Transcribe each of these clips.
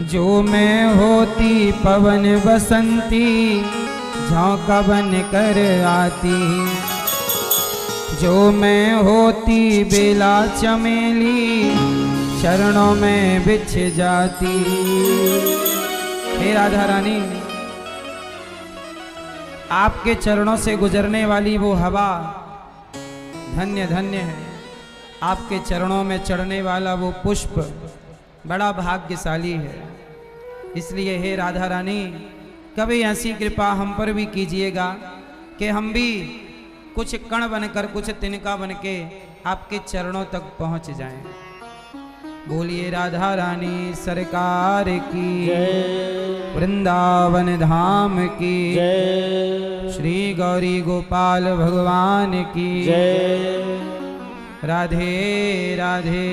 जो मैं होती पवन बसंती झोंका बन कर आती, जो मैं होती बेला चमेली चरणों में बिछ जाती। हे राधा रानी, आपके चरणों से गुजरने वाली वो हवा धन्य धन्य है, आपके चरणों में चढ़ने वाला वो पुष्प बड़ा भाग्यशाली है। इसलिए हे राधा रानी, कभी ऐसी कृपा हम पर भी कीजिएगा कि हम भी कुछ कण बनकर, कुछ तिनका बनके आपके चरणों तक पहुंच जाएं। बोलिए राधा रानी सरकार की, वृंदावन धाम की, श्री गौरी गोपाल भगवान की, राधे राधे।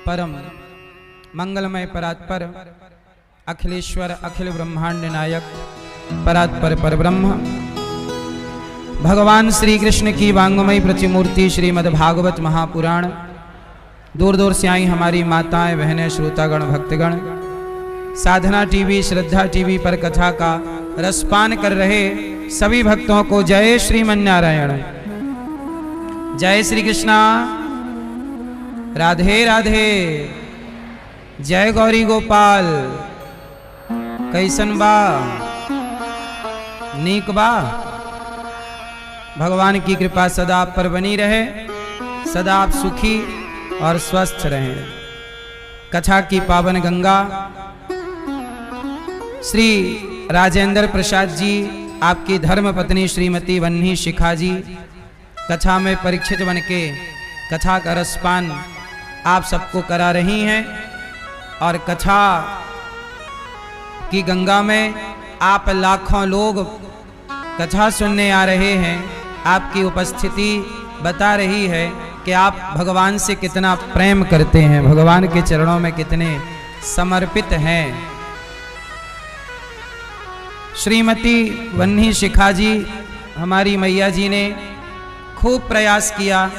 परम मंगलमय परात्पर अखिलेश्वर अखिल ब्रह्मांड नायक परात्पर परब्रह्म भगवान श्री कृष्ण की वांगमयी प्रतिमूर्ति श्रीमद् भागवत महापुराण, दूर दूर से आई हमारी माताएं बहनें श्रोतागण भक्तगण, साधना टीवी श्रद्धा टीवी पर कथा का रसपान कर रहे सभी भक्तों को जय श्रीमन्नारायण, जय श्री कृष्णा, राधे राधे, जय गौरी गोपाल। कैसन बा? नीक बा? भगवान की कृपा सदा आप पर बनी रहे, सदा आप सुखी और स्वस्थ रहें। कथा की पावन गंगा श्री राजेंद्र प्रसाद जी, आपकी धर्म पत्नी श्रीमती वन्नी शिखा जी कथा में परीक्षित बनके कथा का रसपान आप सबको करा रही हैं। और कथा की गंगा में आप लाखों लोग कथा सुनने आ रहे हैं। आपकी उपस्थिति बता रही है कि आप भगवान से कितना प्रेम करते हैं, भगवान के चरणों में कितने समर्पित हैं। श्रीमती वन्नी शिखा जी, हमारी मैया जी ने खूब प्रयास किया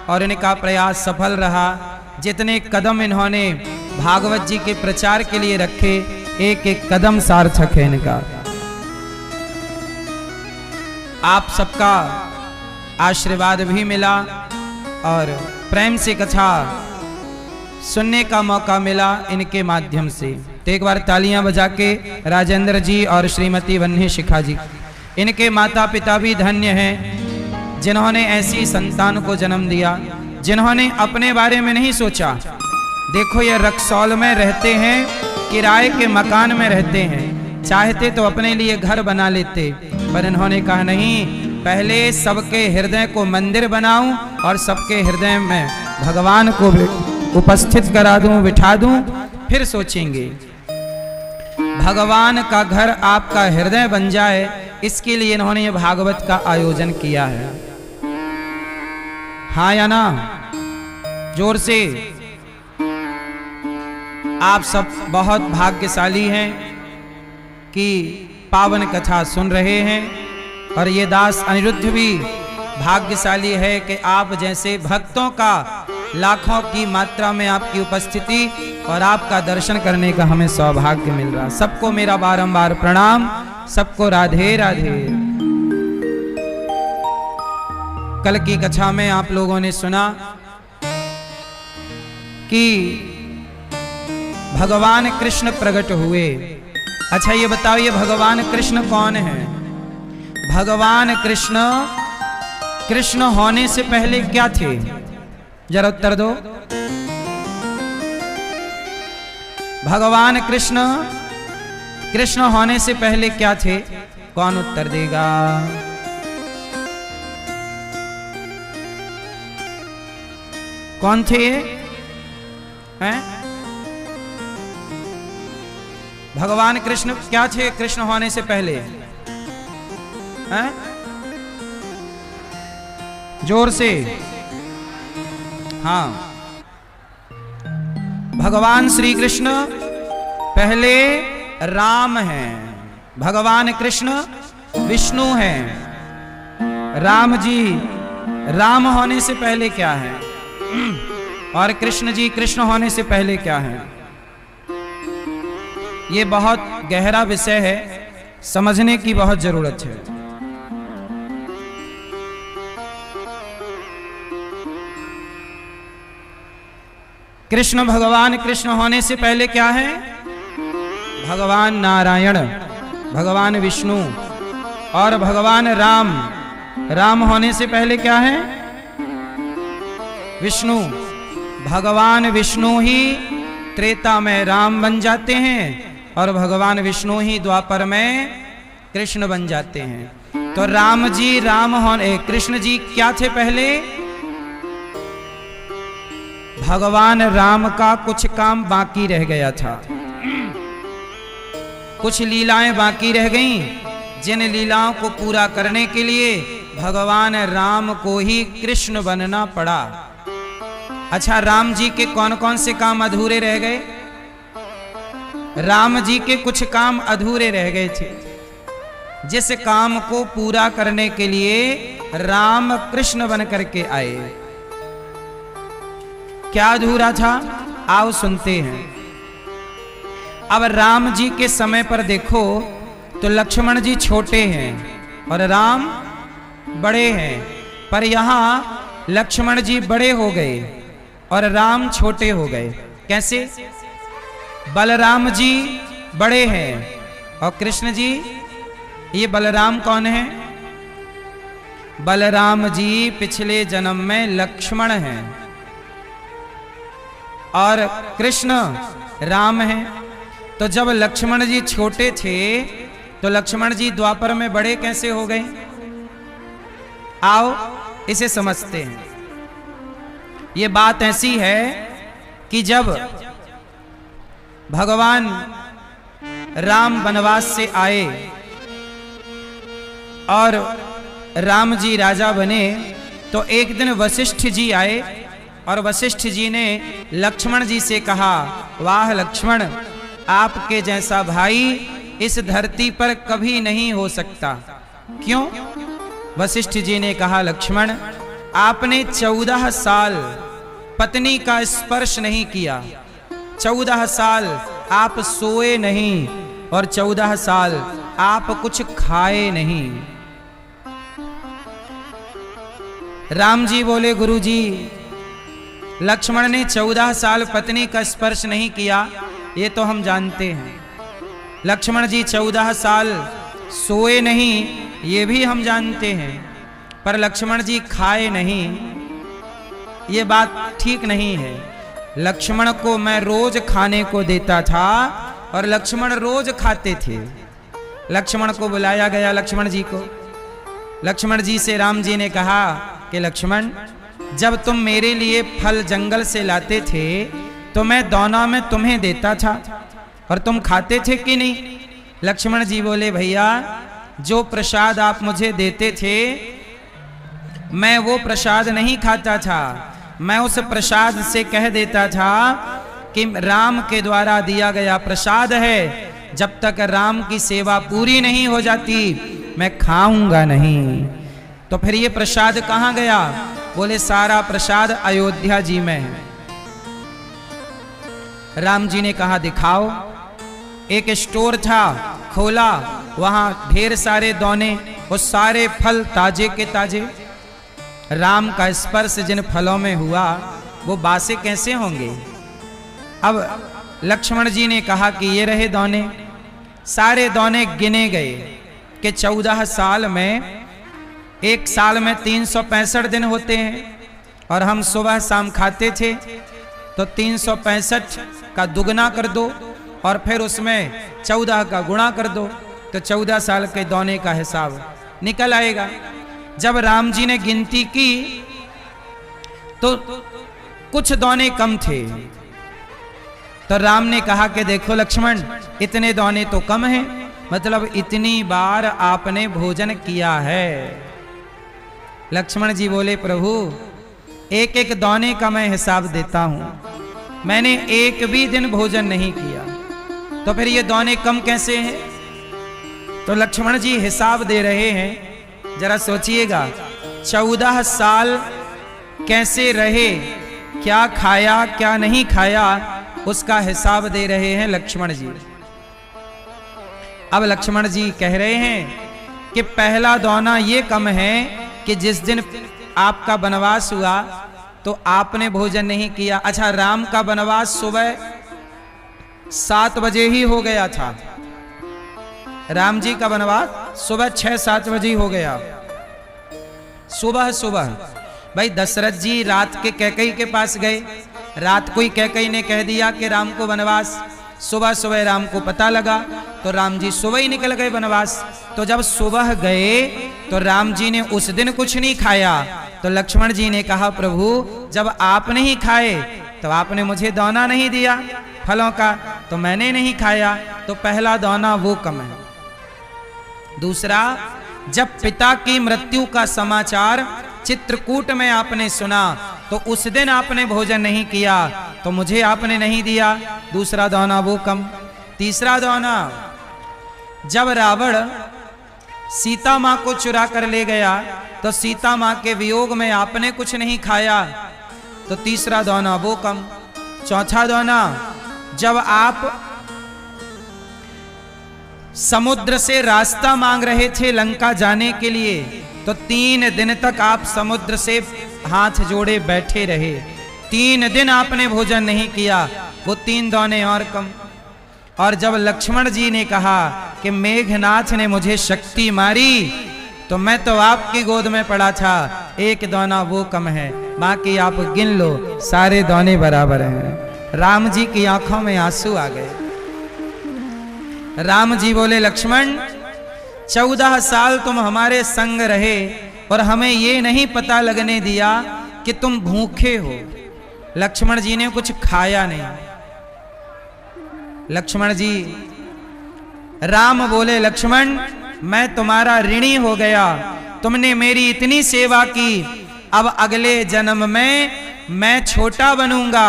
और इनका प्रयास सफल रहा। जितने कदम इन्होंने भागवत जी के प्रचार के लिए रखे, एक एक कदम सार्थक है इनका। आप सबका आशीर्वाद भी मिला और प्रेम से कथा सुनने का मौका मिला इनके माध्यम से। तो एक बार तालियां बजा के राजेंद्र जी और श्रीमती वन्नी शिखा जी, इनके माता पिता भी धन्य हैं जिन्होंने ऐसी संतान को जन्म दिया, जिन्होंने अपने बारे में नहीं सोचा। देखो, ये रक्सौल में रहते हैं, किराए के मकान में रहते हैं, चाहते तो अपने लिए घर बना लेते, पर इन्होंने कहा नहीं, पहले सबके हृदय को मंदिर बनाऊं और सबके हृदय में भगवान को उपस्थित करा दूं, बिठा दूं, फिर सोचेंगे। भगवान का घर आपका हृदय बन जाए, इसके लिए इन्होंने ये भागवत का आयोजन किया है। हाँ या ना? जोर से। आप सब बहुत भाग्यशाली हैं कि पावन कथा सुन रहे हैं, और ये दास अनिरुद्ध भी भाग्यशाली है कि आप जैसे भक्तों का लाखों की मात्रा में आपकी उपस्थिति और आपका दर्शन करने का हमें सौभाग्य मिल रहा। सबको मेरा बारंबार प्रणाम, सबको राधे राधे। कल की कथा में आप लोगों ने सुना कि भगवान कृष्ण प्रकट हुए। अच्छा, ये बताओ, ये भगवान कृष्ण कौन है? भगवान कृष्ण कृष्ण होने से पहले क्या थे? जरा उत्तर दो। भगवान कृष्ण कृष्ण होने से पहले क्या थे? कौन उत्तर देगा? कौन थे ये? हैं? भगवान कृष्ण क्या थे कृष्ण होने से पहले? हैं? जोर से। हाँ, भगवान श्री कृष्ण पहले राम हैं। भगवान कृष्ण विष्णु हैं। राम जी राम होने से पहले क्या है? और कृष्ण जी कृष्ण होने से पहले क्या हैं। ये बहुत गहरा विषय है, समझने की बहुत जरूरत है। कृष्ण भगवान कृष्ण होने से पहले क्या है? भगवान नारायण, भगवान विष्णु और भगवान राम। राम होने से पहले क्या है? विष्णु। भगवान विष्णु ही त्रेता में राम बन जाते हैं और भगवान विष्णु ही द्वापर में कृष्ण बन जाते हैं। तो राम जी राम होने, कृष्ण जी क्या थे पहले? भगवान राम का कुछ काम बाकी रह गया था, कुछ लीलाएं बाकी रह गईं, जिन लीलाओं को पूरा करने के लिए भगवान राम को ही कृष्ण बनना पड़ा। अच्छा, राम जी के कौन कौन से काम अधूरे रह गए? राम जी के कुछ काम अधूरे रह गए थे, जिस काम को पूरा करने के लिए राम कृष्ण बन करके आए। क्या अधूरा था? आओ सुनते हैं। अब राम जी के समय पर देखो तो लक्ष्मण जी छोटे हैं और राम बड़े हैं, पर यहाँ लक्ष्मण जी बड़े हो गए और राम छोटे हो गए। कैसे? बलराम जी बड़े हैं और कृष्ण जी, ये बलराम कौन है? बलराम जी पिछले जन्म में लक्ष्मण हैं और कृष्ण राम हैं। तो जब लक्ष्मण जी छोटे थे तो लक्ष्मण जी द्वापर में बड़े कैसे हो गए? आओ इसे समझते हैं। ये बात ऐसी है कि जब भगवान राम वनवास से आए और राम जी राजा बने, तो एक दिन वशिष्ठ जी आए और वशिष्ठ जी ने लक्ष्मण जी से कहा, वाह लक्ष्मण, आपके जैसा भाई इस धरती पर कभी नहीं हो सकता। क्यों? वशिष्ठ जी ने कहा, लक्ष्मण, आपने 14 साल पत्नी का स्पर्श नहीं किया, 14 साल आप सोए नहीं और 14 साल आप कुछ खाए नहीं। राम जी बोले, गुरुजी, लक्ष्मण ने 14 साल पत्नी का स्पर्श नहीं किया, ये तो हम जानते हैं। लक्ष्मण जी 14 साल सोए नहीं, ये भी हम जानते हैं, पर लक्ष्मण जी खाए नहीं, ये बात ठीक नहीं है। लक्ष्मण को मैं रोज खाने को देता था और लक्ष्मण रोज खाते थे। लक्ष्मण को बुलाया गया, लक्ष्मण जी को। लक्ष्मण जी से राम जी ने कहा कि लक्ष्मण, जब तुम मेरे लिए फल जंगल से लाते थे तो मैं दोना में तुम्हें देता था और तुम खाते थे कि नहीं? लक्ष्मण जी बोले, भैया, जो प्रसाद आप मुझे देते थे मैं वो प्रसाद नहीं खाता था, मैं उस प्रसाद से कह देता था कि राम के द्वारा दिया गया प्रसाद है, जब तक राम की सेवा पूरी नहीं हो जाती मैं खाऊंगा नहीं। तो फिर ये प्रसाद कहाँ गया? बोले, सारा प्रसाद अयोध्या जी में है। राम जी ने कहा, दिखाओ। एक स्टोर था, खोला, वहां ढेर सारे दौने, वो सारे फल ताजे के ताजे। राम का स्पर्श जिन फलों में हुआ वो बासे कैसे होंगे? अब लक्ष्मण जी ने कहा कि ये रहे दौने। सारे दौने गिने गए कि 14 साल में, एक साल में 365 दिन होते हैं और हम सुबह शाम खाते थे, तो 365 का दुगना कर दो और फिर उसमें 14 का गुणा कर दो, तो 14 साल के दौने का हिसाब निकल आएगा। जब राम जी ने गिनती की तो कुछ दौने कम थे, तो राम ने कहा कि देखो लक्ष्मण, इतने दौने तो कम हैं, मतलब इतनी बार आपने भोजन किया है। लक्ष्मण जी बोले, प्रभु, एक एक दौने का मैं हिसाब देता हूं, मैंने एक भी दिन भोजन नहीं किया, तो फिर ये दौने कम कैसे हैं? तो लक्ष्मण जी हिसाब दे रहे हैं। जरा सोचिएगा, 14 साल कैसे रहे क्या खाया क्या नहीं खाया उसका हिसाब दे रहे हैं लक्ष्मण जी। अब लक्ष्मण जी कह रहे हैं कि पहला दौना ये कम है कि जिस दिन आपका वनवास हुआ तो आपने भोजन नहीं किया। अच्छा, राम का वनवास सुबह 7 बजे ही हो गया था। राम जी का वनवास सुबह 6-7 बजे हो गया। सुबह भाई दशरथ जी रात के कैकई के पास गए। रात को ही कैकई ने कह दिया कि राम को वनवास। सुबह राम को पता लगा तो राम जी सुबह ही निकल गए वनवास। तो जब सुबह गए तो राम जी ने उस दिन कुछ नहीं खाया। तो लक्ष्मण जी ने कहा, प्रभु जब आप नहीं खाए तो आपने मुझे दौना नहीं दिया फलों का, तो मैंने नहीं खाया, तो पहला दौना वो कम है। दूसरा, जब पिता की मृत्यु का समाचार चित्रकूट में आपने सुना तो उस दिन आपने भोजन नहीं किया, तो मुझे आपने नहीं दिया, दूसरा दौना वो कम। तीसरा दौना, जब रावण सीता मां को चुरा कर ले गया तो सीता मां के वियोग में आपने कुछ नहीं खाया, तो तीसरा दौना वो कम। चौथा दौना, जब आप समुद्र से रास्ता मांग रहे थे लंका जाने के लिए तो 3 दिन तक आप समुद्र से हाथ जोड़े बैठे रहे। 3 दिन आपने भोजन नहीं किया, वो 3 दौने और कम। और जब लक्ष्मण जी ने कहा कि मेघनाथ ने मुझे शक्ति मारी तो मैं तो आपकी गोद में पड़ा था, 1 दौना वो कम है, बाकी आप गिन लो, सारे दौने बराबर हैं। राम जी की आंखों में आंसू आ गए। राम जी बोले, लक्ष्मण 14 साल तुम हमारे संग रहे और हमें ये नहीं पता लगने दिया कि तुम भूखे हो। लक्ष्मण जी ने कुछ खाया नहीं। लक्ष्मण जी, राम बोले, लक्ष्मण मैं तुम्हारा ऋणी हो गया, तुमने मेरी इतनी सेवा की, अब अगले जन्म में मैं छोटा बनूंगा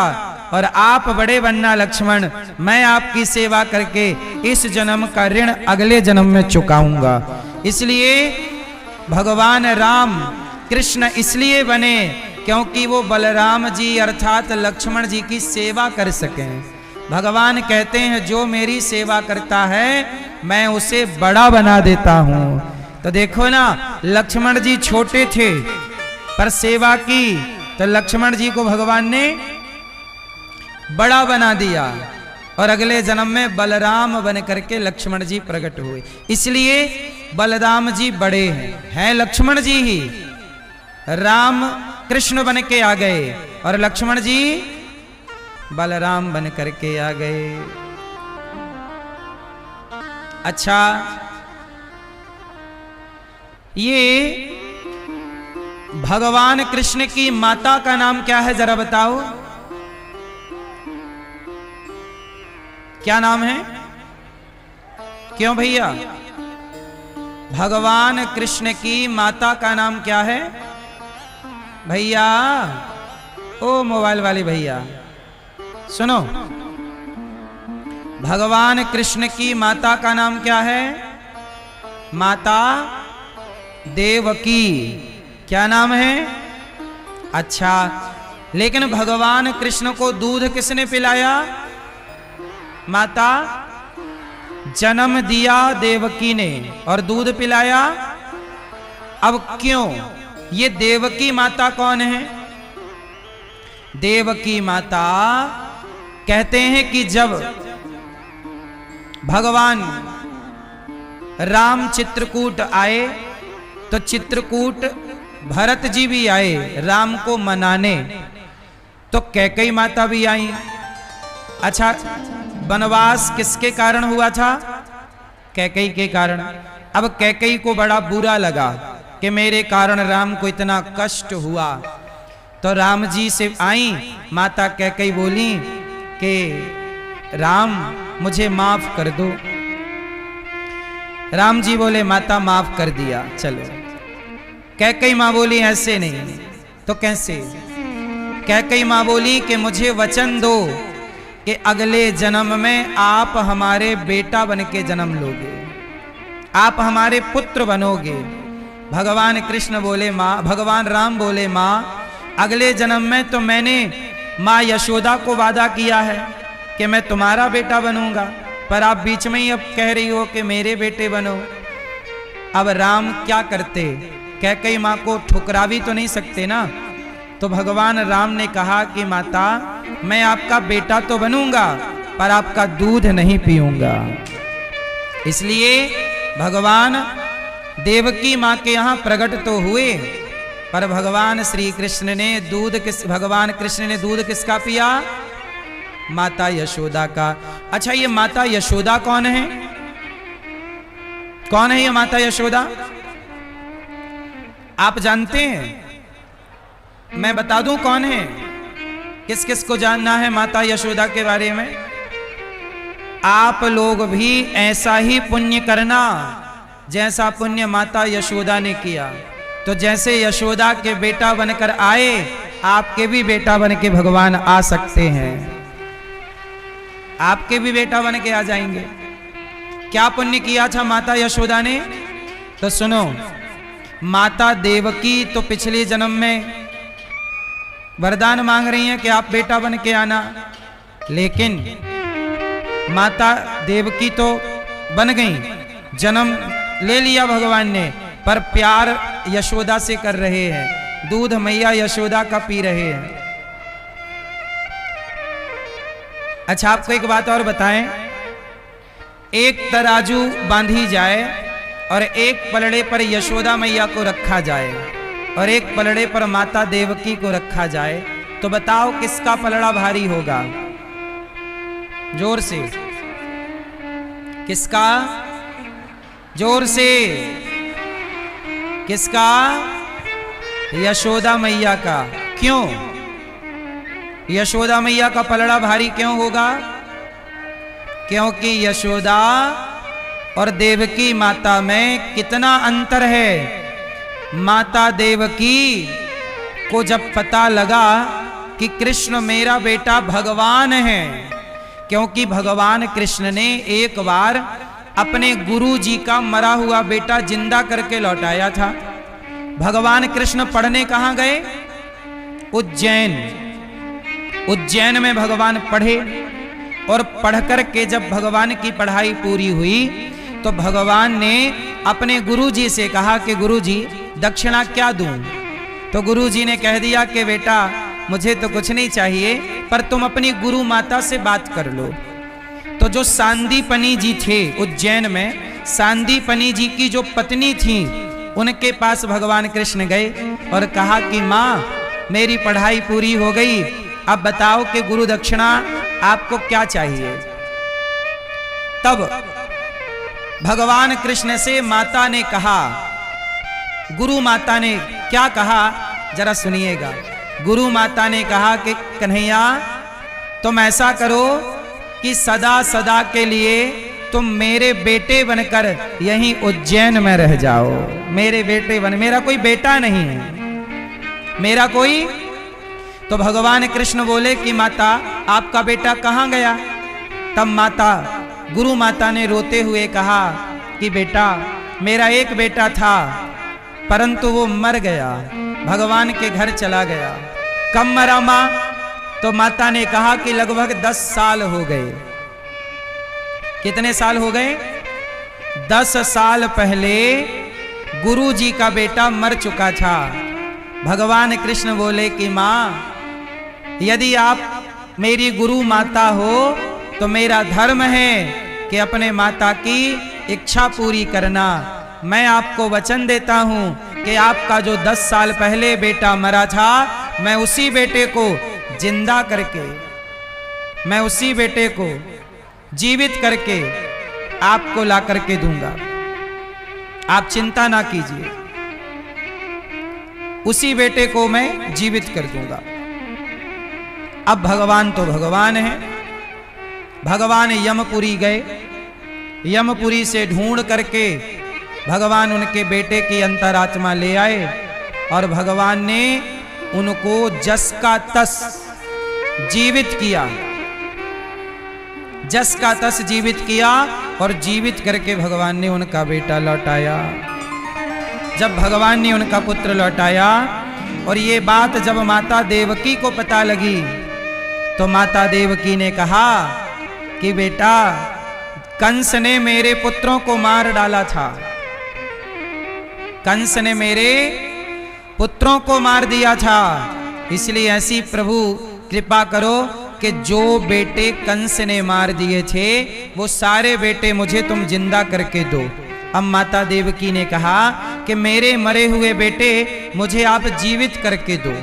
और आप बड़े बनना लक्ष्मण। मैं आपकी सेवा करके इस जन्म का ऋण अगले जन्म में चुकाऊंगा। इसलिए भगवान राम कृष्ण इसलिए बने क्योंकि वो बलराम जी अर्थात लक्ष्मण जी की सेवा कर सकें। भगवान कहते हैं जो मेरी सेवा करता है मैं उसे बड़ा बना देता हूं। तो देखो ना, लक्ष्मण जी छोटे थे पर सेवा की तो लक्ष्मण जी को भगवान ने बड़ा बना दिया और अगले जन्म में बलराम बन करके लक्ष्मण जी प्रकट हुए। इसलिए बलराम जी बड़े हैं लक्ष्मण जी ही। राम कृष्ण बन के आ गए और लक्ष्मण जी बलराम बन करके आ गए। अच्छा, ये भगवान कृष्ण की माता का नाम क्या है जरा बताओ, क्या नाम है? क्यों भैया? भगवान कृष्ण की माता का नाम क्या है भैया? ओ मोबाइल वाले भैया सुनो, भगवान कृष्ण की माता का नाम क्या है? माता देवकी। क्या नाम है? अच्छा, लेकिन भगवान कृष्ण को दूध किसने पिलाया? माता। जन्म दिया देवकी ने और दूध पिलाया। अब क्यों? ये देवकी माता कौन है? देवकी माता कहते हैं कि जब भगवान राम चित्रकूट आए तो चित्रकूट भरत जी भी आए राम को मनाने, तो कैकेयी माता भी आई। अच्छा, वनवास किसके कारण हुआ था? कैकेयी के कारण। अब कैकेयी को बड़ा बुरा लगा कि मेरे कारण राम को इतना कष्ट हुआ, तो राम जी से आई माता कैकेयी बोली कि राम मुझे माफ कर दो। राम जी बोले माता माफ कर दिया चलो। कैकेयी मां बोली ऐसे नहीं। तो कैसे? कैकेयी मां बोली कि मुझे वचन दो कि अगले जन्म में आप हमारे बेटा बन के जन्म लोगे, आप हमारे पुत्र बनोगे। भगवान कृष्ण बोले मां, भगवान राम बोले मां अगले जन्म में तो मैंने माँ यशोदा को वादा किया है कि मैं तुम्हारा बेटा बनूंगा, पर आप बीच में ही अब कह रही हो कि मेरे बेटे बनो। अब राम क्या करते, कैकेयी माँ को ठुकरा भी तो नहीं सकते ना। तो भगवान राम ने कहा कि माता, मैं आपका बेटा तो बनूंगा पर आपका दूध नहीं पीऊंगा। इसलिए भगवान देवकी माँ के यहाँ प्रकट तो हुए, पर भगवान श्री कृष्ण ने भगवान कृष्ण ने दूध किसका पिया? माता यशोदा का। अच्छा, ये माता यशोदा कौन है? कौन है ये माता यशोदा? आप जानते हैं? मैं बता दूं कौन है? किस किस को जानना है माता यशोदा के बारे में? आप लोग भी ऐसा ही पुण्य करना जैसा पुण्य माता यशोदा ने किया। तो जैसे यशोदा के बेटा बनकर आए, आपके भी बेटा बन के भगवान आ सकते हैं। आपके भी बेटा बन के आ जाएंगे। क्या पुण्य किया था माता यशोदा ने? तो सुनो, माता देवकी तो पिछले जन्म में वरदान मांग रही हैं कि आप बेटा बन के आना, लेकिन माता देवकी तो बन गई, जन्म ले लिया भगवान ने, पर प्यार यशोदा से कर रहे हैं, दूध मैया यशोदा का पी रहे हैं। अच्छा, आपको एक बात और बताएं, एक तराजू बांधी जाए और एक पलड़े पर यशोदा मैया को रखा जाए और एक पलड़े पर माता देवकी को रखा जाए, तो बताओ किसका पलड़ा भारी होगा? जोर से, किसका? जोर से, किसका? यशोदा मैया का। क्यों यशोदा मैया का पलड़ा भारी क्यों होगा? क्योंकि यशोदा और देवकी माता में कितना अंतर है। माता देवकी को जब पता लगा कि कृष्ण मेरा बेटा भगवान है, क्योंकि भगवान कृष्ण ने एक बार अपने गुरु जी का मरा हुआ बेटा जिंदा करके लौटाया था। भगवान कृष्ण पढ़ने कहाँ गए? उज्जैन। उज्जैन में भगवान पढ़े और पढ़कर के जब भगवान की पढ़ाई पूरी हुई तो भगवान ने अपने गुरुजी से कहा कि गुरुजी दक्षिणा क्या दूं? तो गुरुजी ने कह दिया कि बेटा मुझे तो कुछ नहीं चाहिए, पर तुम अपनी गुरु माता से बात कर लो। तो जो सांदीपनी जी थे उज्जैन में, सांदीपनी जी की जो पत्नी थी, उनके पास भगवान कृष्ण गए और कहा कि माँ मेरी पढ़ाई पूरी हो गई, अब बताओ कि गुरु दक्षिणा आपको क्या चाहिए? तब भगवान कृष्ण से माता ने कहा, गुरु माता ने क्या कहा जरा सुनिएगा। गुरु माता ने कहा कि कन्हैया तुम ऐसा करो कि सदा सदा के लिए तुम मेरे बेटे बनकर यहीं उज्जैन में रह जाओ। मेरे बेटे बन, मेरा कोई बेटा नहीं है, मेरा कोई। तो भगवान कृष्ण बोले कि माता आपका बेटा कहाँ गया? तब माता गुरु माता ने रोते हुए कहा कि बेटा मेरा एक बेटा था, परंतु वो मर गया, भगवान के घर चला गया। कब मरा माँ? तो माता ने कहा कि लगभग 10 साल हो गए। कितने साल हो गए? 10 साल पहले गुरु जी का बेटा मर चुका था। भगवान कृष्ण बोले कि माँ यदि आप मेरी गुरु माता हो तो मेरा धर्म है कि अपने माता की इच्छा पूरी करना। मैं आपको वचन देता हूं कि आपका जो 10 साल पहले बेटा मरा था, मैं उसी बेटे को जिंदा करके, मैं उसी बेटे को जीवित करके आपको ला करके दूंगा। आप चिंता ना कीजिए, उसी बेटे को मैं जीवित कर दूंगा। अब भगवान तो भगवान है। भगवान यमपुरी गए, यमपुरी से ढूंढ करके भगवान उनके बेटे की अंतरात्मा ले आए और भगवान ने उनको जस का तस जीवित किया, जस का तस जीवित किया और जीवित करके भगवान ने उनका बेटा लौटाया। जब भगवान ने उनका पुत्र लौटाया और ये बात जब माता देवकी को पता लगी तो माता देवकी ने कहा कि बेटा, कंस ने मेरे पुत्रों को मार डाला था, कंस ने मेरे पुत्रों को मार दिया था, इसलिए ऐसी प्रभु कृपा करो कि जो बेटे कंस ने मार दिए थे वो सारे बेटे मुझे तुम जिंदा करके दो। अब माता देवकी ने कहा कि मेरे मरे हुए बेटे मुझे आप जीवित करके दो।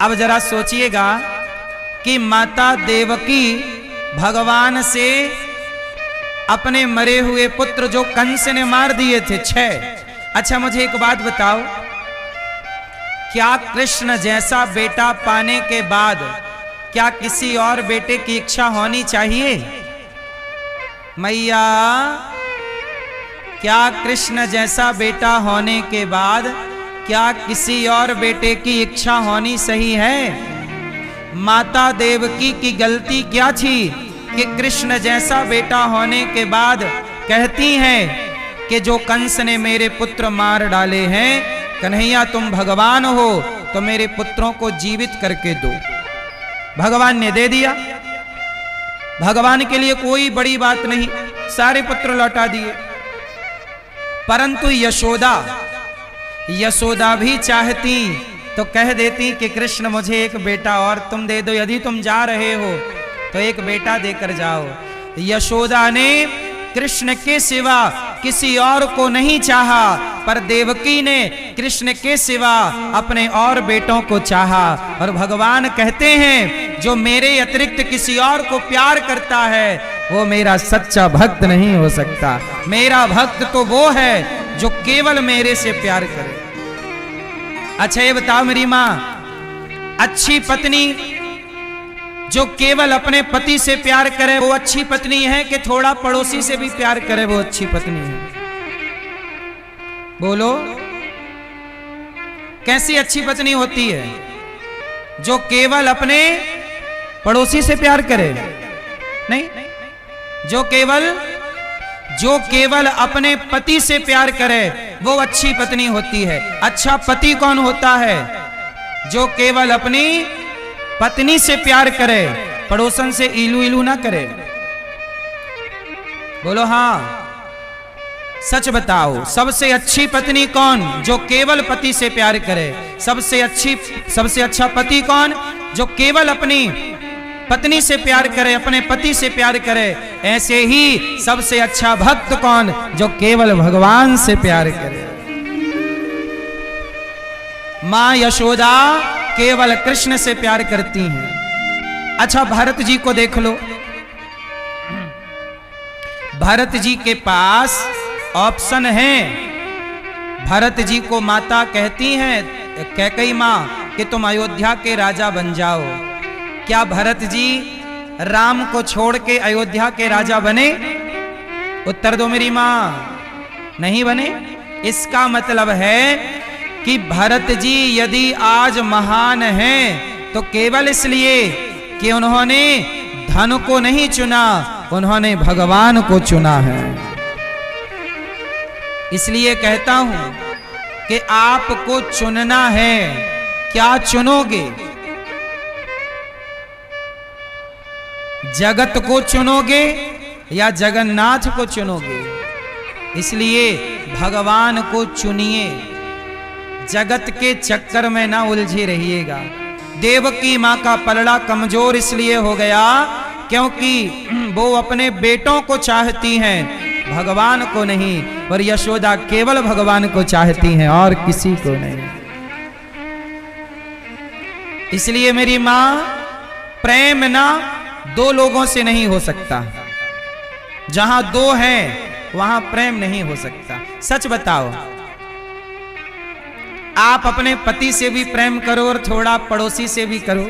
अब जरा सोचिएगा कि माता देवकी भगवान से अपने मरे हुए पुत्र जो कंस ने मार दिए थे 6। अच्छा मुझे एक बात बताओ, क्या कृष्ण जैसा बेटा पाने के बाद क्या किसी और बेटे की इच्छा होनी चाहिए? मैया, क्या कृष्ण जैसा बेटा होने के बाद क्या किसी और बेटे की इच्छा होनी सही है? माता देवकी की गलती क्या थी कि कृष्ण जैसा बेटा होने के बाद कहती हैं कि जो कंस ने मेरे पुत्र मार डाले हैं, कन्हैया तुम भगवान हो तो मेरे पुत्रों को जीवित करके दो। भगवान ने दे दिया। भगवान के लिए कोई बड़ी बात नहीं, सारे पुत्र लौटा दिए। परंतु यशोदा भी चाहती तो कह देती कि कृष्ण मुझे एक बेटा और तुम दे दो, यदि तुम जा रहे हो तो एक बेटा देकर जाओ। यशोदा ने कृष्ण के सिवा किसी और को नहीं चाहा, पर देवकी ने कृष्ण के सिवा अपने और बेटों को चाहा। और भगवान कहते हैं जो मेरे अतिरिक्त किसी और को प्यार करता है वो मेरा सच्चा भक्त नहीं हो सकता। मेरा भक्त तो वो है जो केवल मेरे से प्यार करे। अच्छा ये बताओ मेरी माँ, अच्छी पत्नी जो केवल अपने पति से प्यार करे वो अच्छी पत्नी है कि थोड़ा पड़ोसी से भी प्यार करे वो अच्छी पत्नी है? बोलो, कैसी अच्छी पत्नी होती है? जो केवल अपने पड़ोसी से प्यार करे? नहीं, जो केवल अपने पति से प्यार करे वो अच्छी पत्नी होती है। अच्छा पति कौन होता है? जो केवल अपनी पत्नी से प्यार करे, पड़ोसन से इलू इलू ना करे। बोलो हाँ, सच बताओ, सबसे अच्छी पत्नी कौन? जो केवल पति से प्यार करे। सबसे अच्छा पति कौन? जो केवल अपनी पत्नी से प्यार करे, अपने पति से प्यार करे। ऐसे ही सबसे अच्छा भक्त कौन? जो केवल भगवान से प्यार करे। मां यशोदा केवल कृष्ण से प्यार करती हैं। अच्छा भरत जी को देख लो, भरत जी के पास ऑप्शन है। भरत जी को माता कहती हैं, कैकेयी मां, कि तुम अयोध्या के राजा बन जाओ। क्या भरत जी राम को छोड़ के अयोध्या के राजा बने? उत्तर दो मेरी मां, नहीं बने। इसका मतलब है कि भरत जी यदि आज महान हैं तो केवल इसलिए कि उन्होंने धन को नहीं चुना, उन्होंने भगवान को चुना है। इसलिए कहता हूं कि आपको चुनना है। क्या चुनोगे? जगत को चुनोगे या जगन्नाथ को चुनोगे? इसलिए भगवान को चुनिए, जगत के चक्कर में ना उलझे रहिएगा। देवकी माँ का पलड़ा कमजोर इसलिए हो गया क्योंकि वो अपने बेटों को चाहती हैं, भगवान को नहीं। और यशोदा केवल भगवान को चाहती हैं और किसी को नहीं। इसलिए मेरी माँ, प्रेम ना दो लोगों से नहीं हो सकता। जहां दो हैं वहां प्रेम नहीं हो सकता। सच बताओ, आप अपने पति से भी प्रेम करो और थोड़ा पड़ोसी से भी करो,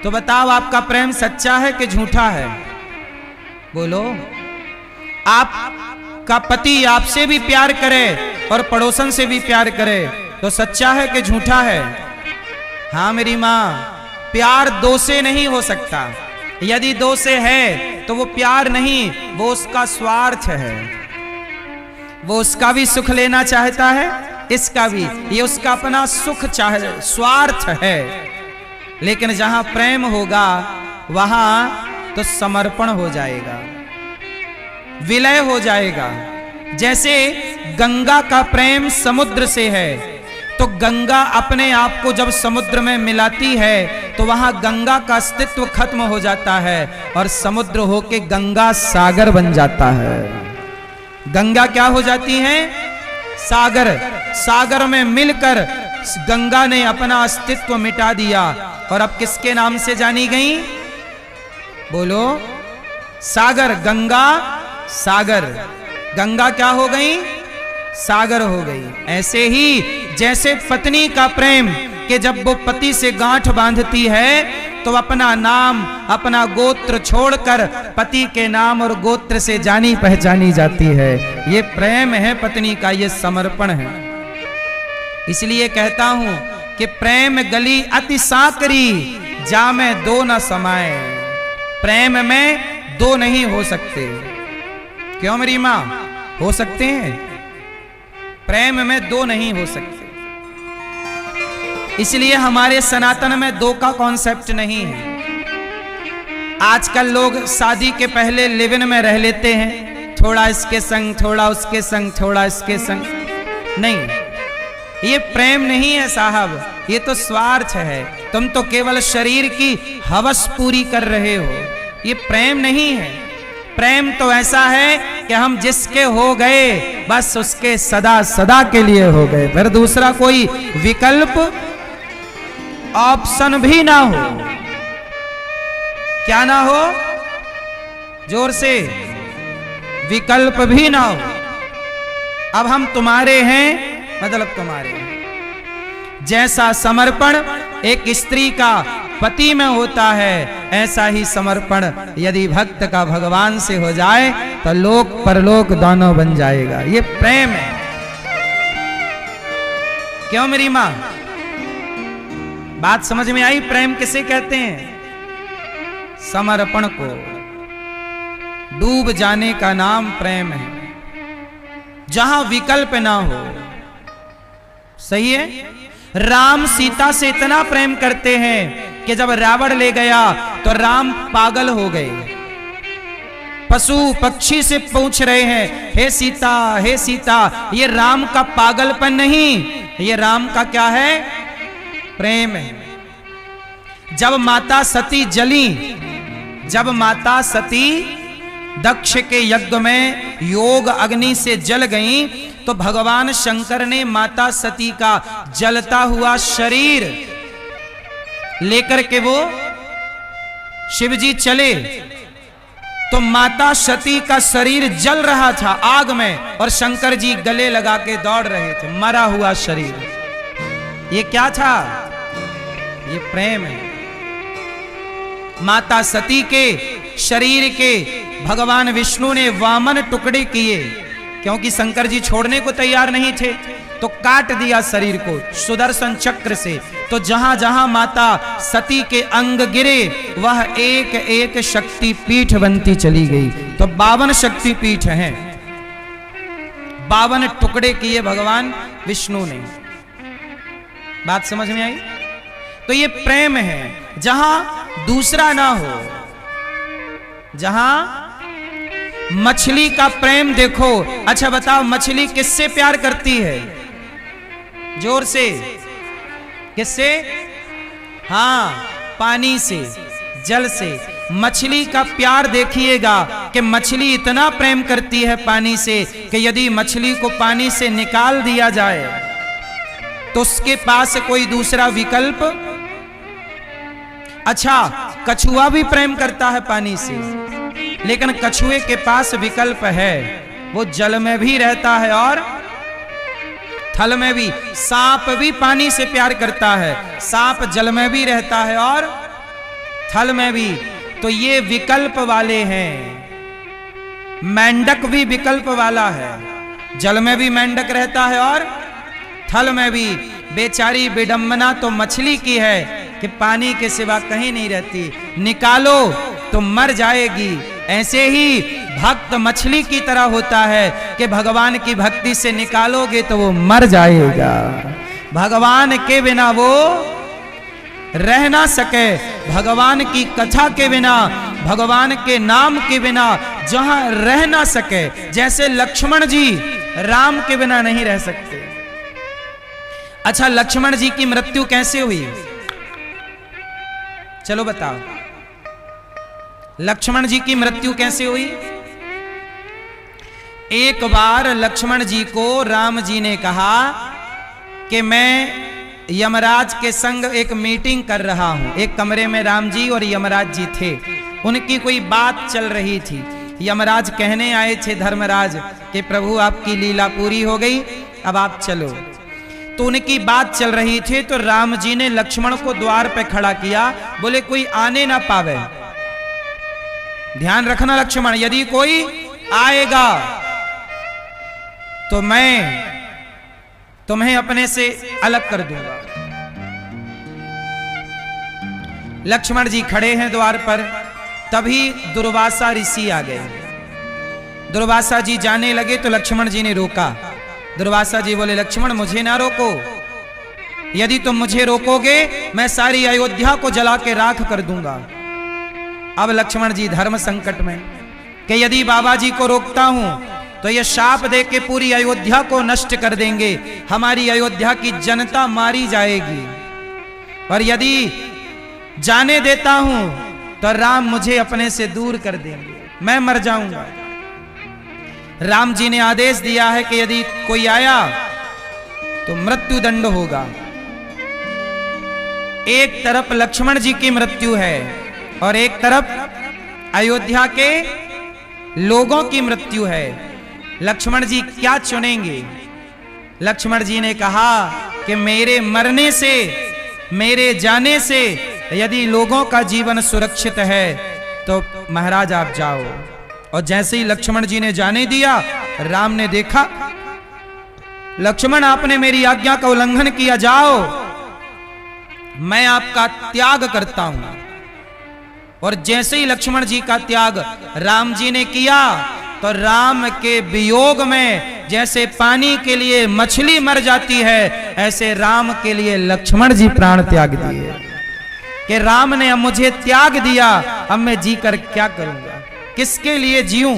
तो बताओ आपका प्रेम सच्चा है कि झूठा है? बोलो, आपका पति आपसे भी प्यार करे और पड़ोसन से भी प्यार करे तो सच्चा है कि झूठा है? हाँ मेरी माँ, प्यार दो से नहीं हो सकता। यदि दो से है तो वो प्यार नहीं, वो उसका स्वार्थ है। वो उसका भी सुख लेना चाहता है, इसका भी। ये उसका अपना सुख चाहे, स्वार्थ है। लेकिन जहां प्रेम होगा वहां तो समर्पण हो जाएगा, विलय हो जाएगा। जैसे गंगा का प्रेम समुद्र से है, तो गंगा अपने आप को जब समुद्र में मिलाती है तो वहां गंगा का अस्तित्व खत्म हो जाता है और समुद्र होके गंगा सागर बन जाता है। गंगा क्या हो जाती है? सागर। सागर में मिलकर गंगा ने अपना अस्तित्व मिटा दिया और अब किसके नाम से जानी गई? बोलो। सागर। गंगा सागर। गंगा क्या हो गई? सागर हो गई। ऐसे ही जैसे पत्नी का प्रेम कि जब वो पति से गांठ बांधती है तो अपना नाम अपना गोत्र छोड़कर पति के नाम और गोत्र से जानी पहचानी जाती है। ये प्रेम है पत्नी का, ये समर्पण है। इसलिए कहता हूं कि प्रेम गली अति साकरी, जामे दो न समाए। प्रेम में दो नहीं हो सकते। क्यों मेरी मां? हो सकते हैं? प्रेम में दो नहीं हो सकते। इसलिए हमारे सनातन में दो का कॉन्सेप्ट नहीं है। आजकल लोग शादी के पहले लिव इन में रह लेते हैं, थोड़ा इसके संग, थोड़ा उसके संग, थोड़ा इसके संग। नहीं, ये प्रेम नहीं है साहब, ये तो स्वार्थ है। तुम तो केवल शरीर की हवस पूरी कर रहे हो, ये प्रेम नहीं है। प्रेम तो ऐसा है कि हम जिसके हो गए बस उसके सदा सदा के लिए हो गए, फिर दूसरा कोई विकल्प ऑप्शन भी ना हो। क्या ना हो? जोर से। विकल्प भी ना हो। अब हम तुम्हारे हैं, मतलब तुम्हारे हैं। जैसा समर्पण एक स्त्री का पति में होता है, ऐसा ही समर्पण यदि भक्त का भगवान से हो जाए तो लोक परलोक दोनों बन जाएगा। ये प्रेम है। क्यों मेरी मां? बात समझ में आई? प्रेम किसे कहते हैं? समर्पण को। डूब जाने का नाम प्रेम है, जहां विकल्प ना हो। सही है? राम सीता से इतना प्रेम करते हैं कि जब रावण ले गया तो राम पागल हो गए। पशु पक्षी से पूछ रहे हैं, हे सीता, हे सीता। ये राम का पागलपन नहीं, ये राम का क्या है? प्रेम है। जब माता सती जली, जब माता सती दक्ष के यज्ञ में योग अग्नि से जल गई तो भगवान शंकर ने माता सती का जलता हुआ शरीर लेकर के वो शिवजी चले तो माता सती का शरीर जल रहा था आग में और शंकर जी गले लगा के दौड़ रहे थे, मरा हुआ शरीर। ये क्या था? ये प्रेम है। माता सती के शरीर के भगवान विष्णु ने वामन टुकड़े किए, क्योंकि शंकर जी छोड़ने को तैयार नहीं थे, तो काट दिया शरीर को सुदर्शन चक्र से। तो जहां जहां माता सती के अंग गिरे वह एक एक शक्ति पीठ बनती चली गई। तो 52 शक्ति पीठ हैं, 52 टुकड़े किए भगवान विष्णु ने। बात समझ में आई? तो ये प्रेम है, जहां दूसरा ना हो। जहां मछली का प्रेम देखो। अच्छा बताओ, मछली किससे प्यार करती है? जोर से। किससे? हाँ, पानी से, जल से। मछली का प्यार देखिएगा कि मछली इतना प्रेम करती है पानी से कि यदि मछली को पानी से निकाल दिया जाए तो उसके पास कोई दूसरा विकल्प। अच्छा, कछुआ भी प्रेम करता है पानी से, लेकिन कछुए के पास विकल्प है, वो जल में भी रहता है और थल में भी। सांप भी पानी से प्यार करता है, सांप जल में भी रहता है और थल में भी। तो ये विकल्प वाले हैं। मेंढक भी विकल्प वाला है, जल में भी मेंढक रहता है और थल में भी। बेचारी विडंबना तो मछली की है कि पानी के सिवा कहीं नहीं रहती, निकालो तो मर जाएगी। ऐसे ही भक्त मछली की तरह होता है कि भगवान की भक्ति से निकालोगे तो वो मर जाएगा। भगवान के बिना वो रह ना सके भगवान की कथा के बिना, भगवान के नाम के बिना जहां रह ना सके, जैसे लक्ष्मण जी राम के बिना नहीं रह सकते। अच्छा, लक्ष्मण जी की मृत्यु कैसे हुई? चलो बताओ, लक्ष्मण जी की मृत्यु कैसे हुई? एक बार लक्ष्मण जी को राम जी ने कहा कि मैं यमराज के संग एक मीटिंग कर रहा हूं। एक कमरे में राम जी और यमराज जी थे, उनकी कोई बात चल रही थी। यमराज कहने आए थे धर्मराज कि प्रभु आपकी लीला पूरी हो गई, अब आप चलो। तो उनकी बात चल रही थी, तो राम जी ने लक्ष्मण को द्वार पे खड़ा किया, बोले कोई आने ना पावे। ध्यान रखना लक्ष्मण, यदि कोई आएगा तो मैं तुम्हें अपने से अलग कर दूंगा। लक्ष्मण जी खड़े हैं द्वार पर, तभी दुर्वासा ऋषि आ गए। दुर्वासा जी जाने लगे तो लक्ष्मण जी ने रोका। दुर्वासा जी बोले लक्ष्मण मुझे ना रोको, यदि तुम मुझे रोकोगे मैं सारी अयोध्या को जला के राख कर दूंगा। अब लक्ष्मण जी धर्म संकट में कि यदि बाबा जी को रोकता हूं तो ये शाप दे के पूरी अयोध्या को नष्ट कर देंगे, हमारी अयोध्या की जनता मारी जाएगी, और यदि जाने देता हूं तो राम मुझे अपने से दूर कर देंगे, मैं मर जाऊंगा। राम जी ने आदेश दिया है कि यदि कोई आया तो मृत्यु दंड होगा। एक तरफ लक्ष्मण जी की मृत्यु है और एक तरफ अयोध्या के लोगों की मृत्यु है। लक्ष्मण जी क्या चुनेंगे? लक्ष्मण जी ने कहा कि मेरे मरने से, मेरे जाने से यदि लोगों का जीवन सुरक्षित है तो महाराज आप जाओ। और जैसे ही लक्ष्मण जी ने जाने दिया, राम ने देखा लक्ष्मण आपने मेरी आज्ञा का उल्लंघन किया, जाओ मैं आपका त्याग करता हूं। और जैसे ही लक्ष्मण जी का त्याग राम जी ने किया तो राम के वियोग में जैसे पानी के लिए मछली मर जाती है, ऐसे राम के लिए लक्ष्मण जी प्राण त्याग दिए कि राम ने अब मुझे त्याग दिया, अब मैं जी कर क्या करूंगा, किसके लिए जीऊं?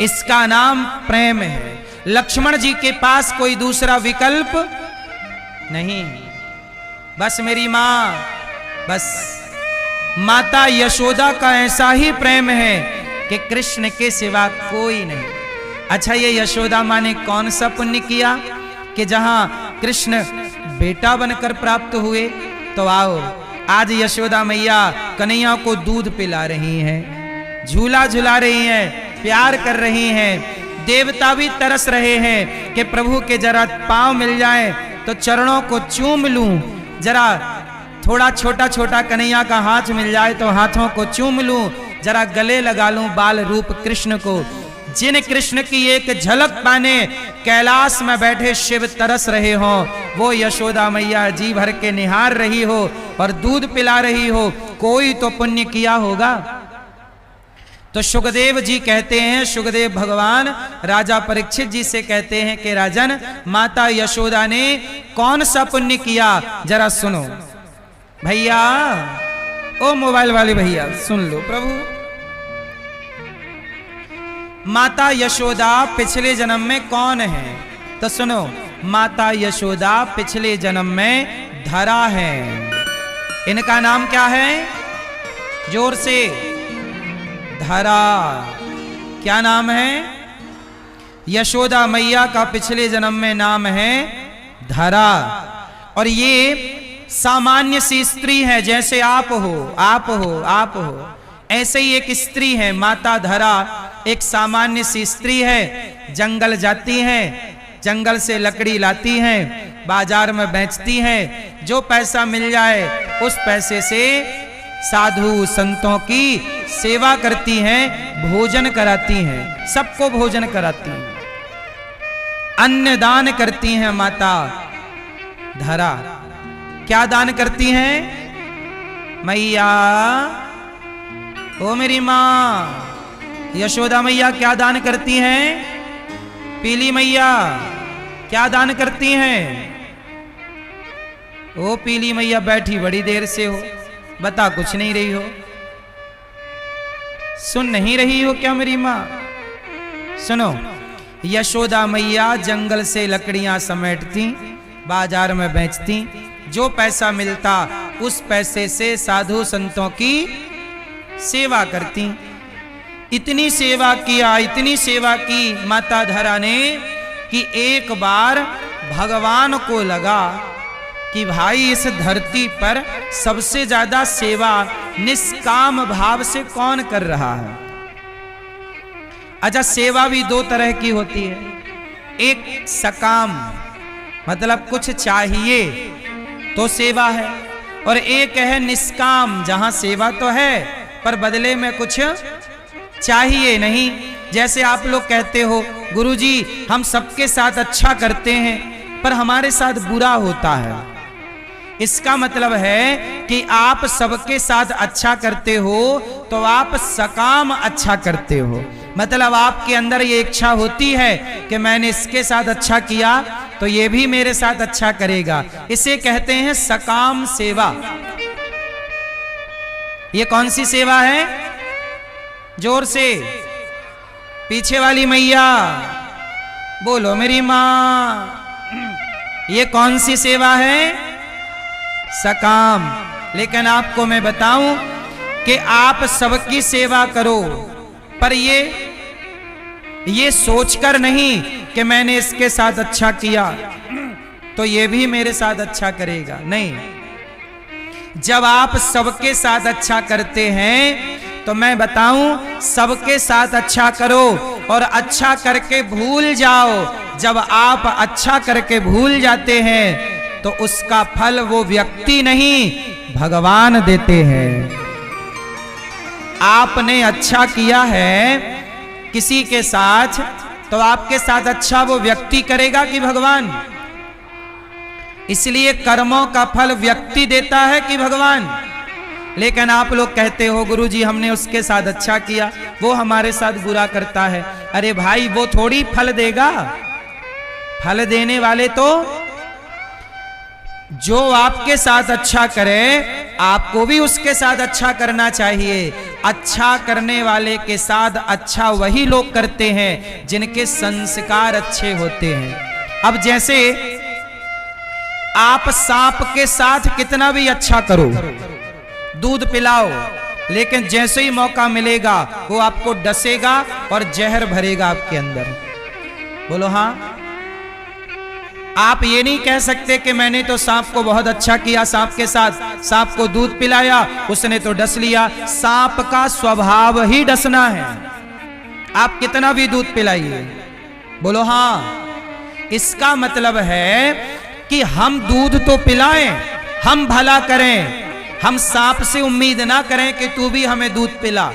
इसका नाम प्रेम है। लक्ष्मण जी के पास कोई दूसरा विकल्प नहीं। बस मेरी मां, बस माता यशोदा का ऐसा ही प्रेम है कि कृष्ण के सिवा कोई नहीं। अच्छा, ये यशोदा मां ने कौन सा पुण्य किया कि जहां कृष्ण बेटा बनकर प्राप्त हुए? तो आओ, आज यशोदा मैया कन्हैया को दूध पिला रही हैं, झूला झुला रही हैं, प्यार कर रही हैं। देवता भी तरस रहे हैं कि प्रभु के जरा पांव मिल जाए तो चरणों को चूम लूं, जरा थोड़ा छोटा छोटा कन्हैया का हाथ मिल जाए तो हाथों को चूम लूं, जरा गले लगा लूं बाल रूप कृष्ण को। जिन कृष्ण की एक झलक पाने कैलाश में बैठे शिव तरस रहे हो, वो यशोदा मैया जी भर के निहार रही हो और दूध पिला रही हो, कोई तो पुण्य किया होगा। तो सुखदेव जी कहते हैं, सुखदेव भगवान राजा परीक्षित जी से कहते हैं कि राजन, माता यशोदा ने कौन सा पुण्य किया, जरा सुनो। भैया, ओ मोबाइल वाले भैया सुन लो, प्रभु माता यशोदा पिछले जन्म में कौन है? तो सुनो, माता यशोदा पिछले जन्म में धरा है। इनका नाम क्या है? जोर से, धरा। क्या नाम है? यशोदा मैया का पिछले जन्म में नाम है धरा। और ये सामान्य सी स्त्री है, जैसे आप हो, आप हो, आप हो, ऐसे ही एक स्त्री है माता धरा। एक सामान्य सी स्त्री है, जंगल जाती है, जंगल से लकड़ी लाती है, बाजार में बेचती है, जो पैसा मिल जाए उस पैसे से साधु संतों की सेवा करती हैं, भोजन कराती हैं, सबको भोजन कराती हैं, अन्न दान करती हैं माता धरा। क्या दान करती हैं? मैया, ओ मेरी मां यशोदा मैया क्या दान करती हैं? पीली मैया क्या दान करती हैं? ओ पीली मैया बैठी बड़ी देर से हो, बता कुछ नहीं रही हो, सुन नहीं रही हो क्या मेरी माँ? सुनो, यशोदा मैया जंगल से लकड़ियां समेटती, बाजार में बेचती, जो पैसा मिलता उस पैसे से साधु संतों की सेवा करती। इतनी सेवा किया, इतनी सेवा की माता धरा ने कि एक बार भगवान को लगा कि भाई इस धरती पर सबसे ज्यादा सेवा निष्काम भाव से कौन कर रहा है। अच्छा, सेवा भी दो तरह की होती है, एक सकाम मतलब कुछ चाहिए तो सेवा है, और एक है निष्काम जहां सेवा तो है पर बदले में कुछ चाहिए नहीं। जैसे आप लोग कहते हो गुरुजी हम सबके साथ अच्छा करते हैं पर हमारे साथ बुरा होता है, इसका मतलब है कि आप सबके साथ अच्छा करते हो तो आप सकाम अच्छा करते हो, मतलब आपके अंदर ये इच्छा होती है कि मैंने इसके साथ अच्छा किया तो ये भी मेरे साथ अच्छा करेगा, इसे कहते हैं सकाम सेवा। ये कौन सी सेवा है? जोर से, पीछे वाली मैया बोलो मेरी मां, ये कौन सी सेवा है? सकाम। लेकिन आपको मैं बताऊं कि आप सबकी सेवा करो पर ये सोचकर नहीं कि मैंने इसके साथ अच्छा किया तो ये भी मेरे साथ अच्छा करेगा, नहीं। जब आप सबके साथ अच्छा करते हैं तो मैं बताऊं सबके साथ अच्छा करो और अच्छा करके भूल जाओ। जब आप अच्छा करके भूल जाते हैं तो उसका फल वो व्यक्ति नहीं भगवान देते हैं। आपने अच्छा किया है किसी के साथ तो आपके साथ अच्छा वो व्यक्ति करेगा कि भगवान? इसलिए कर्मों का फल व्यक्ति देता है कि भगवान? लेकिन आप लोग कहते हो गुरुजी हमने उसके साथ अच्छा किया वो हमारे साथ बुरा करता है। अरे भाई वो थोड़ी फल देगा, फल देने वाले तो जो आपके साथ अच्छा करे आपको भी उसके साथ अच्छा करना चाहिए। अच्छा करने वाले के साथ अच्छा वही लोग करते हैं जिनके संस्कार अच्छे होते हैं। अब जैसे आप सांप के साथ कितना भी अच्छा करो, दूध पिलाओ, लेकिन जैसे ही मौका मिलेगा वो आपको डसेगा और जहर भरेगा आपके अंदर। बोलो हाँ। आप ये नहीं कह सकते कि मैंने तो सांप को बहुत अच्छा किया, सांप के साथ, सांप को दूध पिलाया उसने तो डस लिया। सांप का स्वभाव ही डसना है, आप कितना भी दूध पिलाइए। बोलो हाँ। इसका मतलब है कि हम दूध तो पिलाएं, हम भला करें, हम सांप से उम्मीद ना करें कि तू भी हमें दूध पिला,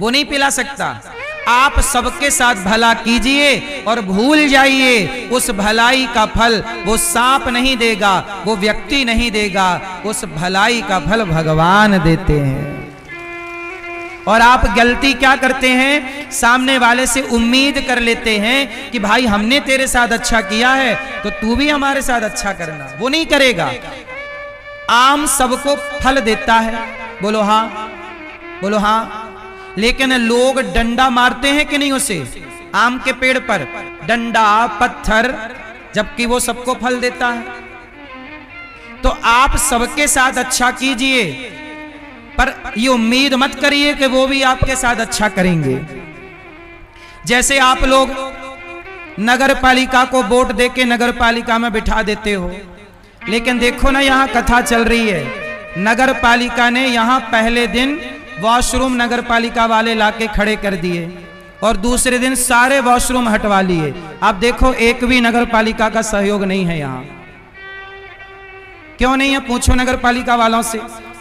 वो नहीं पिला सकता। आप सबके साथ भला कीजिए और भूल जाइए उस भलाई का फल वो सांप नहीं देगा, वो व्यक्ति नहीं देगा, उस भलाई का फल भगवान देते हैं। और आप गलती क्या करते हैं? सामने वाले से उम्मीद कर लेते हैं कि भाई हमने तेरे साथ अच्छा किया है तो तू भी हमारे साथ अच्छा करना, वो नहीं करेगा। आम सबको फल देता है, बोलो हाँ, बोलो हाँ। लेकिन लोग डंडा मारते हैं कि नहीं उसे, आम के पेड़ पर डंडा पत्थर, जबकि वो सबको फल देता है। तो आप सबके साथ अच्छा कीजिए पर ये उम्मीद मत करिए कि वो भी आपके साथ अच्छा करेंगे। जैसे आप लोग नगर पालिका को वोट देके नगर पालिका में बिठा देते हो, लेकिन देखो ना यहाँ कथा चल रही है, नगर पालिका ने यहाँ पहले दिन वॉशरूम नगर पालिका वाले लाके खड़े कर दिए और दूसरे दिन सारे वॉशरूम हटवा लिए। आप देखो एक भी नगर पालिका का सहयोग नहीं है यहाँ। क्यों नहीं है? पूछो नगर पालिका वालों से।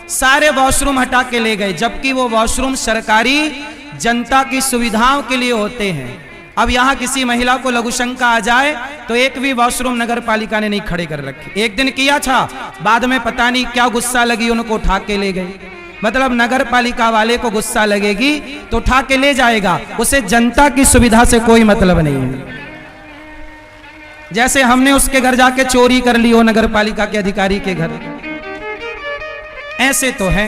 सारे वॉशरूम हटा के ले गए, जबकि वो वॉशरूम सरकारी जनता की सुविधाओं के लिए होते हैं। अब यहाँ किसी महिला को लघु शंका आ जाए तो एक भी वॉशरूम नगर पालिका ने नहीं खड़े कर रखे। एक दिन किया था, बाद में पता नहीं क्या गुस्सा लगी उनको उठा के ले गए। मतलब नगर पालिका वाले को गुस्सा लगेगी तो उठा के ले जाएगा, उसे जनता की सुविधा से कोई मतलब नहीं है। जैसे हमने उसके घर जाके चोरी कर ली हो, नगर पालिका के अधिकारी के घर। ऐसे तो है,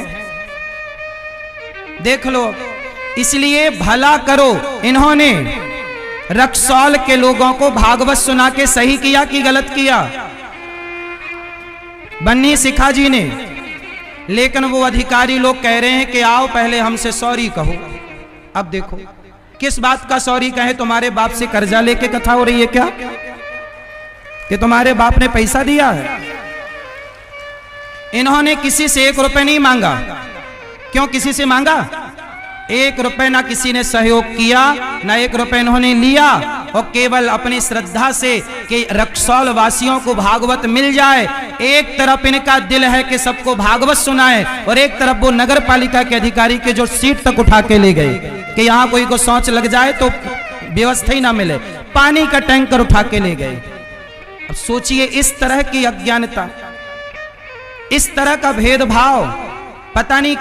देख लो। इसलिए भला करो। इन्होंने रक्सौल के लोगों को भागवत सुना के सही किया कि गलत किया? बन्नी सिखा जी ने। लेकिन वो अधिकारी लोग कह रहे हैं कि आओ पहले हमसे सॉरी कहो। अब देखो किस बात का सॉरी कहे? तुम्हारे बाप से कर्जा लेके कथा हो रही है क्या कि तुम्हारे बाप ने पैसा दिया है? इन्होंने किसी से 1 रुपए नहीं मांगा। क्यों किसी से मांगा? 1 रुपए ना किसी ने सहयोग किया, ना 1 रुपए इन्होंने लिया, और केवल अपनी श्रद्धा से कि रक्सौल वासियों को भागवत मिल जाए। एक तरफ इनका दिल है कि सबको भागवत सुनाए, और एक तरफ वो नगर पालिका के अधिकारी के जो सीट तक उठा के ले गए कि यहां कोई को शौच लग जाए तो व्यवस्था ही ना मिले, पानी का टैंकर उठा के ले गए। अब सोचिए इस तरह की अज्ञानता, इस तरह का भेदभाव। पता नहीं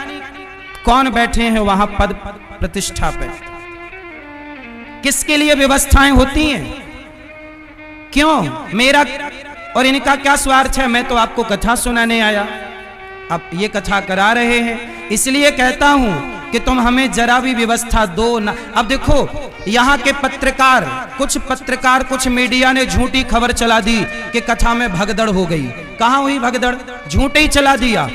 कौन बैठे हैं वहां पद प्रतिष्ठा पे, किसके लिए व्यवस्थाएं होती हैं? क्यों? मेरा और इनका क्या स्वार्थ है? मैं तो आपको कथा सुनाने आया, अब ये कथा करा रहे हैं। इसलिए कहता हूं कि तुम हमें जरा भी व्यवस्था दो ना। अब देखो यहाँ के पत्रकार, कुछ मीडिया ने झूठी खबर चला दी कि कथा में भगदड़ हो गई। कहां हुई भगदड़? झूठे ही चला दिया,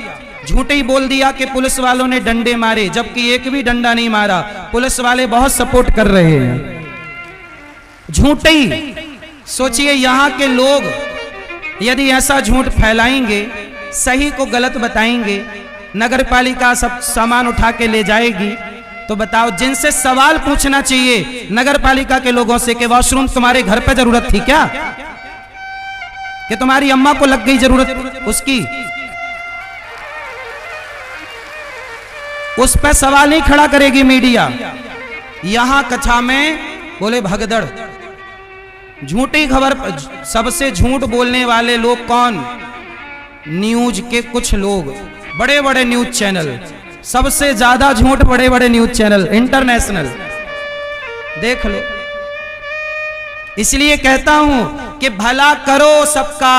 झूठे ही बोल दिया कि पुलिस वालों ने डंडे मारे, जबकि एक भी डंडा नहीं मारा। पुलिस वाले बहुत सपोर्ट कर रहे हैं, झूठे ही। सोचिए यहाँ के लोग यदि ऐसा झूठ फैलाएंगे, सही को गलत बताएंगे, नगर पालिका सब सामान उठा के ले जाएगी, तो बताओ जिनसे सवाल पूछना चाहिए नगर पालिका के लोगों से कि वॉशरूम तुम्हारे घर पे जरूरत थी क्या, कि तुम्हारी अम्मा को लग गई जरूरत उसकी, उस पर सवाल नहीं खड़ा करेगी मीडिया। यहां कथा में बोले भगदड़, झूठी खबर। सबसे झूठ बोलने वाले लोग कौन? न्यूज के कुछ लोग, बड़े बड़े न्यूज चैनल, सबसे ज्यादा झूठ बड़े बड़े न्यूज चैनल इंटरनेशनल, देख लो। इसलिए कहता हूं कि भला करो सबका।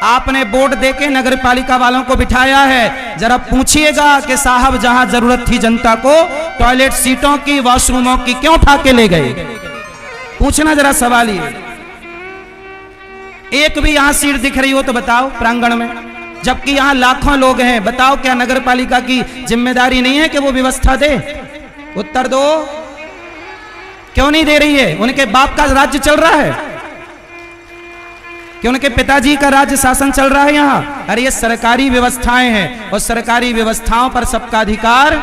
आपने बोर्ड देके नगर पालिका वालों को बिठाया है, जरा पूछिएगा कि साहब जहां जरूरत थी जनता को टॉयलेट सीटों की, वॉशरूमों की, क्यों उठा के ले गए? पूछना जरा सवाल ये। एक भी यहां सीट दिख रही हो तो बताओ प्रांगण में, जबकि यहां लाखों लोग हैं। बताओ क्या नगर पालिका की जिम्मेदारी नहीं है कि वो व्यवस्था दे? उत्तर दो, क्यों नहीं दे रही है? उनके बाप का राज्य चल रहा है कि उनके पिताजी का राज्य शासन चल रहा है यहां? अरे ये सरकारी व्यवस्थाएं हैं, और सरकारी व्यवस्थाओं पर सबका अधिकार।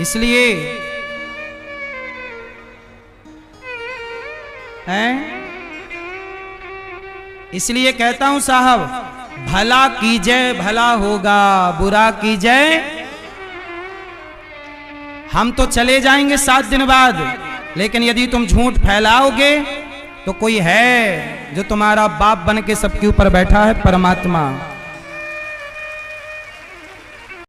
इसलिए इसलिए कहता हूं साहब, भला कीजिए भला होगा, बुरा कीजिए। हम तो चले जाएंगे 7 दिन बाद, लेकिन यदि तुम झूठ फैलाओगे तो कोई है जो तुम्हारा बाप बन के सबके ऊपर बैठा है, परमात्मा।